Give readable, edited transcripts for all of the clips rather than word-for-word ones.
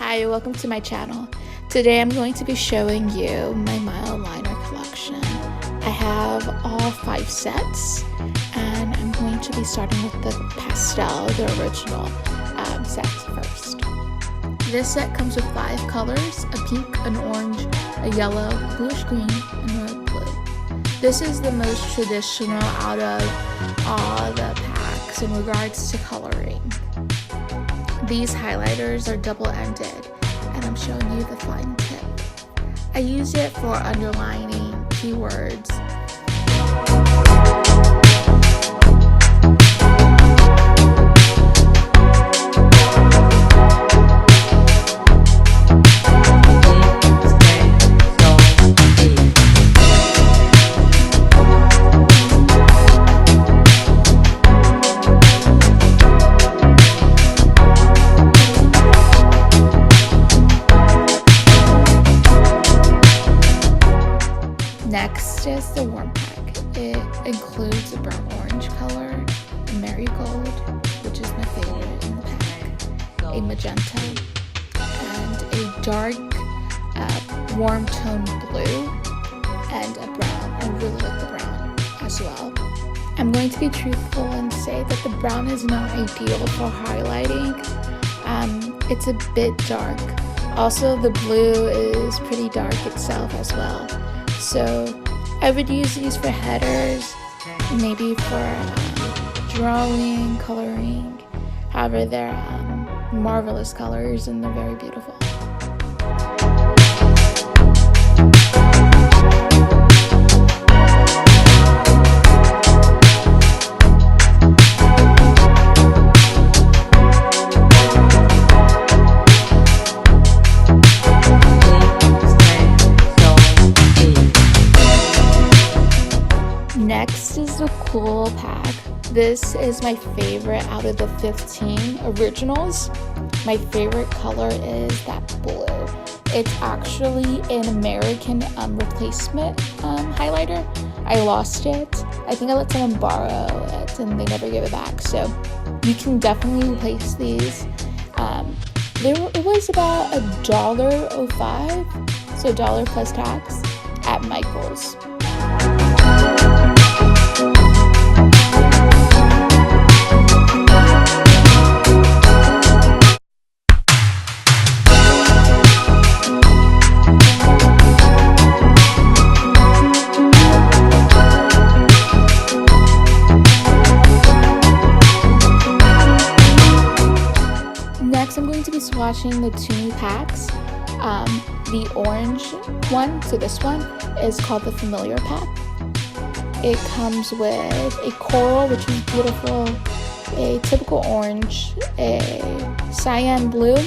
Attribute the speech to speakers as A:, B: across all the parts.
A: Hi, welcome to my channel. Today I'm going to be showing you my mildliner collection. I have all 5 sets and I'm going to be starting with the pastel, the original set first. This set comes with 5 colors, a pink, an orange, a yellow, bluish green, and a blue. This is the most traditional out of all the packs in regards to coloring. These highlighters are double-ended, and I'm showing you the fine tip. I use it for underlining keywords. Next is the warm pack. It includes a brown orange color, a marigold, which is my favorite in the pack, a magenta, and a dark warm tone blue, and a brown. I really like the brown as well. I'm going to be truthful and say that the brown is not ideal for highlighting. It's a bit dark. Also, the blue is pretty dark itself as well. So I would use these for headers, maybe for drawing, coloring. However, they're marvelous colors and they're very beautiful. Next is the cool pack. This is my favorite out of the 15 originals. My favorite color is that blue. It's actually an American replacement highlighter. I lost it. I think I let someone borrow it and they never gave it back. So you can definitely replace these. It was about $1.05, so $1 plus tax at Michael's. Next, I'm going to be swatching the 2 new packs. The orange one, so this one, is called the Familiar Pack. It comes with a coral, which is beautiful, a typical orange, a cyan blue,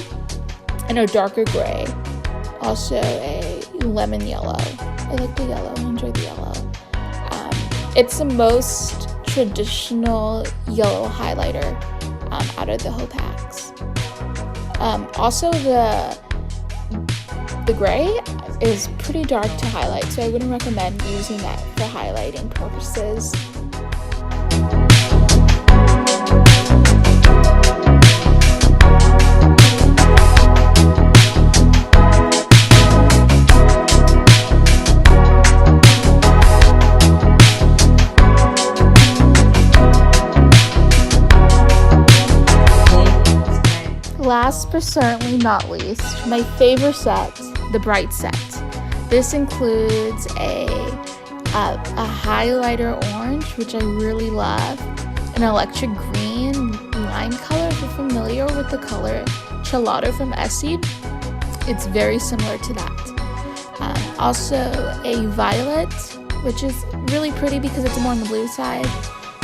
A: and a darker gray. Also a lemon yellow. I like the yellow, I enjoy the yellow. It's the most traditional yellow highlighter out of the whole packs. Also, the gray is pretty dark to highlight, so I wouldn't recommend using that for highlighting purposes. Last but certainly not least, my favorite set, the bright set. This includes a highlighter orange, which I really love, an electric green lime color. If you're familiar with the color Gelato from Essie, it's very similar to that. Also a violet, which is really pretty because it's more on the blue side,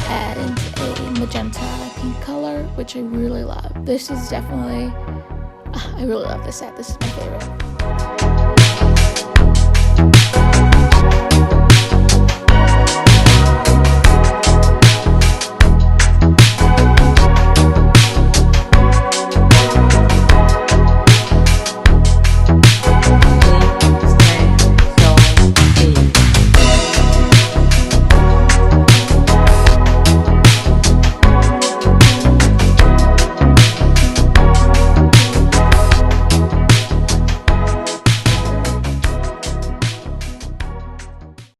A: and a magenta pink color, which I really love. This is definitely, I really love this set. This is my favorite.